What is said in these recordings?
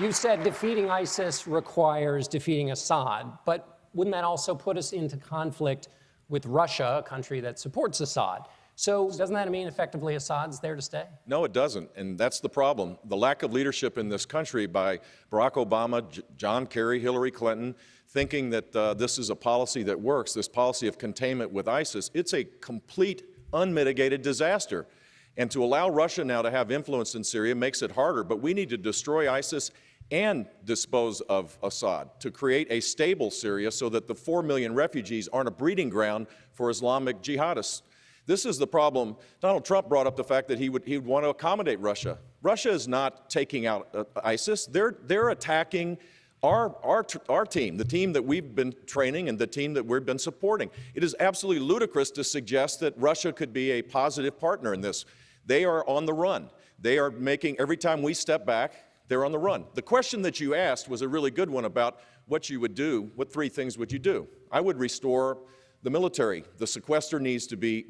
You said defeating ISIS requires defeating Assad, but wouldn't that also put us into conflict with Russia, a country that supports Assad? So doesn't that mean effectively Assad's there to stay? No, it doesn't, and that's the problem. The lack of leadership in this country by Barack Obama, John Kerry, Hillary Clinton, thinking that this is a policy that works, this policy of containment with ISIS, it's a complete, unmitigated disaster. And to allow Russia now to have influence in Syria makes it harder, but we need to destroy ISIS and dispose of Assad to create a stable Syria so that the 4 million refugees aren't a breeding ground for Islamic jihadists. This is the problem. Donald Trump brought up the fact that he would want to accommodate Russia. Russia is not taking out ISIS. They're attacking our team, the team that we've been training and the team that we've been supporting. It is absolutely ludicrous to suggest that Russia could be a positive partner in this. They are on the run. They are making, every time we step back, they're on the run. The question that you asked was a really good one about what you would do. What 3 things would you do? I would restore the military. The sequester needs to be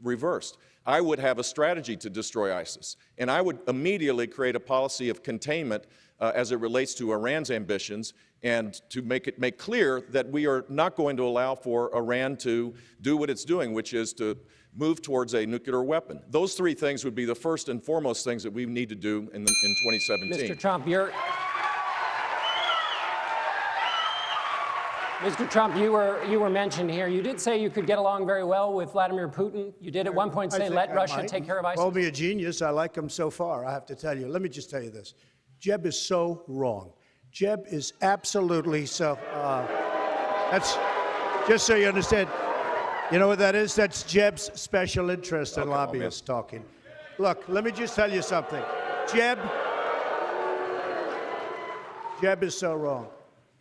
reversed. I would have a strategy to destroy ISIS. And I would immediately create a policy of containment as it relates to Iran's ambitions and to make clear that we are not going to allow for Iran to do what it's doing, which is to move towards a nuclear weapon. Those 3 things would be the first and foremost things that we need to do in 2017. Mr. Trump, Mr. Trump, you were mentioned here. You did say you could get along very well with Vladimir Putin. You did at one point say let Russia take care of ISIS. Call me a genius. I like him so far, I have to tell you. Let me just tell you this. Jeb is so wrong. Jeb is absolutely so. That's just so you understand. You know what that is? That's Jeb's special interest and lobbyists talking. Look, let me just tell you something. Jeb is so wrong.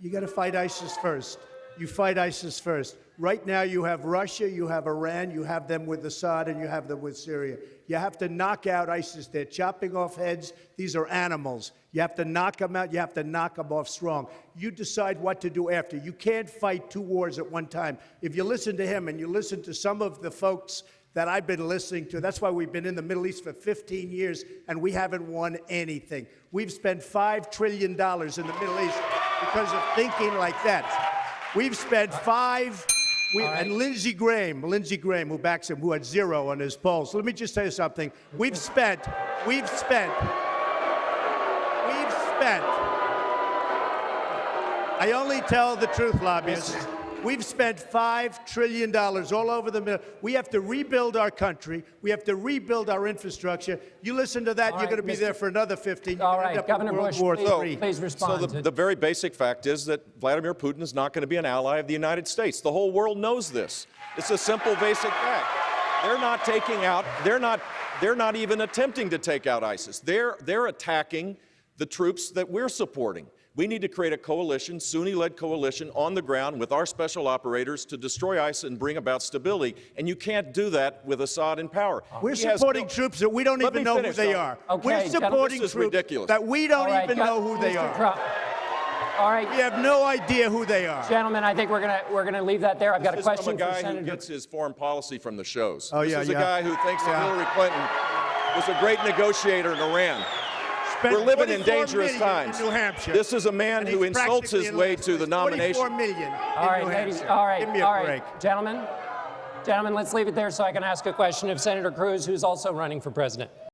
You got to fight ISIS first. You fight ISIS first. Right now you have Russia, you have Iran, you have them with Assad, and you have them with Syria. You have to knock out ISIS. They're chopping off heads. These are animals. You have to knock them out. You have to knock them off strong. You decide what to do after. You can't fight 2 wars at one time. If you listen to him and you listen to some of the folks that I've been listening to, that's why we've been in the Middle East for 15 years and we haven't won anything. We've spent $5 trillion in the Middle East because of thinking like that. We've spent and Lindsey Graham, who backs him, who had 0 on his polls. So let me just tell you something. We've spent. I only tell the truth, lobbyists. We've spent $5 trillion all over the middle. We have to rebuild our country. We have to rebuild our infrastructure. You listen to that, you're going to be there for another 15 years. All right, Governor Bush, please respond. So the very basic fact is that Vladimir Putin is not going to be an ally of the United States. The whole world knows this. It's a simple, basic fact. They're not taking out, they're not even attempting to take out ISIS. They're attacking the troops that we're supporting. We need to create a coalition, Sunni-led coalition, on the ground with our special operators to destroy ISIS and bring about stability. And you can't do that with Assad in power. We're supporting troops that we don't even know who they are. We're supporting troops that we don't even know who they are. Trump. All right. We have no idea who they are. Gentlemen, I think we're gonna leave that there. I've got a question for Senator. This is from a guy who gets his foreign policy from the shows. Oh, yeah, this is a guy who thinks that Hillary Clinton was a great negotiator in Iran. We're living in dangerous times. In New Hampshire. This is a man who insults his way to the nomination. 44 million. All right, ladies. All right. Give me a break. Gentlemen, let's leave it there so I can ask a question of Senator Cruz, who's also running for president.